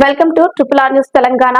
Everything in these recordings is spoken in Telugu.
Welcome to triple R news Telangana.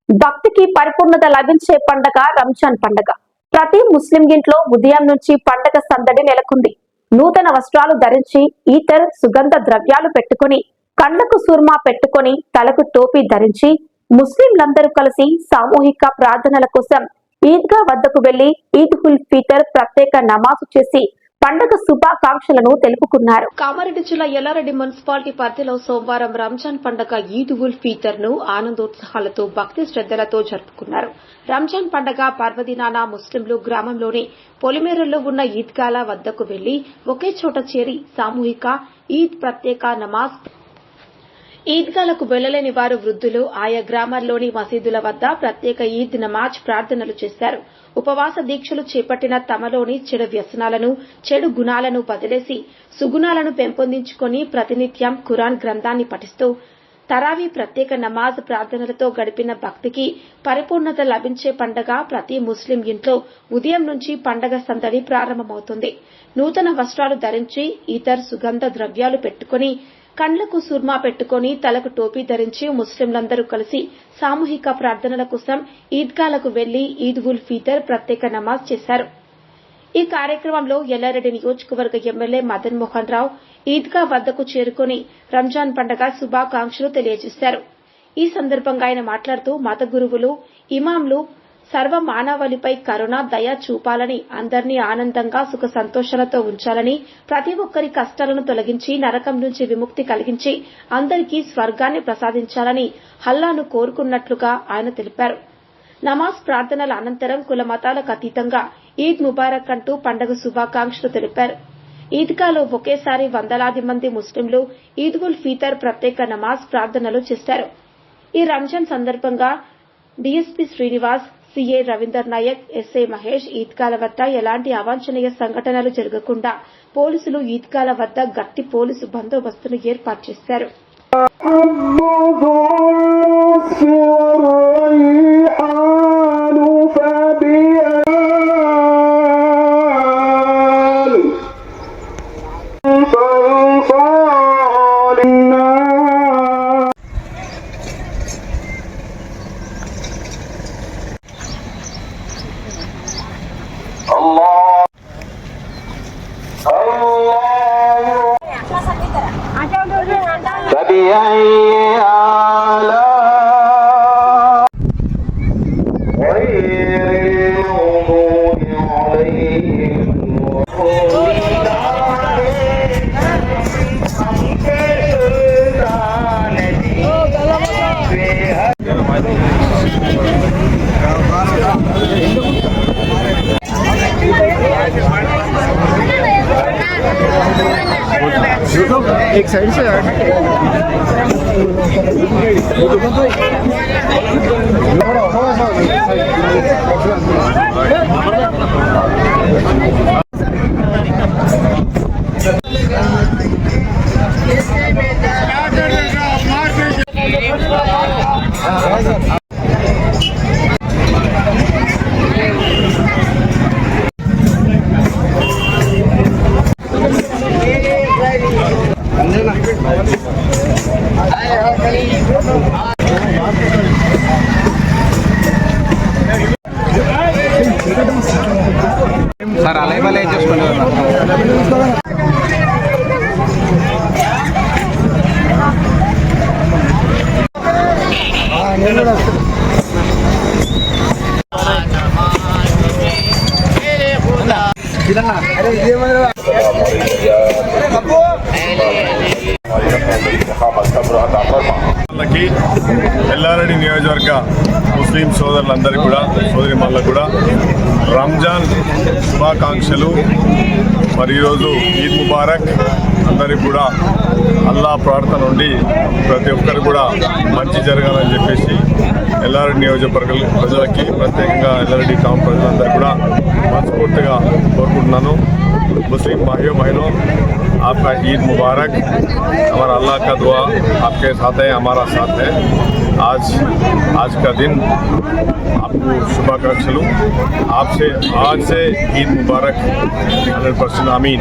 భక్తికి పరిపూర్ణత లభించే పండగ రంజాన్ పండగ. ప్రతి ముస్లిం ఇంట్లో ఉదయం నుంచి పండగ సందడి నెలకొంది. నూతన వస్త్రాలు ధరించి ఈతర్ సుగంధ ద్రవ్యాలు పెట్టుకుని కళ్ళకు సుర్మా పెట్టుకుని తలకు టోపీ ధరించి ముస్లింలందరూ కలిసి సామూహిక ప్రార్థనల కోసం ఈద్గా వద్దకు వెళ్లి ఈద్ ఉల్ ఫితర్ ప్రత్యేక నమాజు చేసి పండగ శుభాకాంక్షలను తెలుపుకున్నారు. కామారెడ్డి జిల్లా ఎల్లారెడ్డి మున్సిపాలిటీ పరిధిలో సోమవారం రంజాన్ పండగ ఈద్ ఉల్ ఫితర్ ను ఆనందోత్సాహాలతో భక్తి శ్రద్దలతో జరుపుకున్నారు. రంజాన్ పండగ పర్వదినాన ముస్లింలు గ్రామంలోని పొలిమేరల్లో ఉన్న ఈద్గాల వద్దకు వెళ్లి ఒకే చోట చేరి సామూహిక ఈద్ ప్రత్యేక నమాజ్ ఈద్గాలకు వెళ్లలేని వారు వృద్ధులు ఆయా గ్రామాల్లోని మసీదుల వద్ద ప్రత్యేక ఈద్ నమాజ్ ప్రార్థనలు చేశారు. ఉపవాస దీక్షలు చేపట్టిన తమలోని చెడు వ్యసనాలను చెడు గుణాలను వదిలేసి సుగుణాలను పెంపొందించుకుని ప్రతినిత్యం ఖురాన్ గ్రంథాన్ని పఠిస్తూ తరావీ ప్రత్యేక నమాజ్ ప్రార్థనలతో గడిపిన భక్తికి పరిపూర్ణత లభించే పండగ ప్రతి ముస్లిం ఇంట్లో ఉదయం నుంచి పండగ సందడి ప్రారంభమవుతుంది. నూతన వస్త్రాలు ధరించి ఈతర్ సుగంధ ద్రవ్యాలు పెట్టుకుని కండ్లకు సుర్మా పెట్టుకుని తలకు టోపీ ధరించి ముస్లింలందరూ కలిసి సామూహిక ప్రార్థనల కోసం ఈద్గాలకు వెళ్లి ఈద్ ఉల్ ఫితర్ ప్రత్యేక నమాజ్ చేశారు. ఈ కార్యక్రమంలో ఎల్లారెడ్డి నియోజకవర్గ ఎమ్మెల్యే మదన్ మోహన్ రావు ఈద్గా వద్దకు చేరుకుని రంజాన్ పండగ శుభాకాంక్షలు తెలియజేశారు. ఈ సందర్భంగా ఆయన మాట్లాడుతూ మత గురువులు ఇమాంలు సర్వ మానవాళిపై కరుణ దయ చూపాలని అందరినీ ఆనందంగా సుఖ సంతోషాలతో ఉంచాలని ప్రతి ఒక్కరి కష్టాలను తొలగించి నరకం నుంచి విముక్తి కలిగించి అందరికీ స్వర్గాన్ని ప్రసాదించాలని అల్లాను కోరుకున్నట్లుగా ఆయన తెలిపారు. నమాజ్ ప్రార్థనల అనంతరం కుల మతాలకు అతీతంగా ఈద్ ముబారక్ అంటూ పండగ శుభాకాంక్షలు తెలిపారు. ఈద్గాలో ఒకేసారి వందలాది మంది ముస్లింలు ఈద్ ఉల్ ఫితర్ ప్రత్యేక నమాజ్ ప్రార్థనలు చేశారు. ఈ రంజాన్ సందర్భంగా DSP Srinivas, CA Ravinder Naik, SI Mahesh ఈద్గాల వద్ద ఎలాంటి అవాంఛనీయ సంఘటనలు జరగకుండా పోలీసులు ఈద్గాల వద్ద గట్టి పోలీసు బందోబస్తును ఏర్పాటు చేశారు. एक साइड से సార్ అలైవలే చేసుకోండి. ఎల్లారెడ్డి నియోజకవర్గ ముస్లిం సోదరులందరికీ కూడా సోదరిమణులకు కూడా రంజాన్ శుభాకాంక్షలు. మరి ఈరోజు ఈద్ ముబారక్. అందరికీ కూడా అల్లా ప్రార్థన నుండి ప్రతి ఒక్కరు కూడా మంచి జరగాలని చెప్పేసి ఎల్లారెడ్డి నియోజకవర్గ ప్రజలకి ప్రత్యేకంగా ఎల్లారెడ్డి టౌన్ ప్రజలందరికీ కూడా మనస్ఫూర్తిగా కోరుకుంటున్నాను. मुस्लिम भाइयों बहनों, आपका ईद मुबारक। हमारा अल्लाह का दुआ आपके साथ है, हमारा साथ है। आज का दिन आपको शुभाकांक्षलू। आपसे आज से ईद मुबारक 100% आमीन।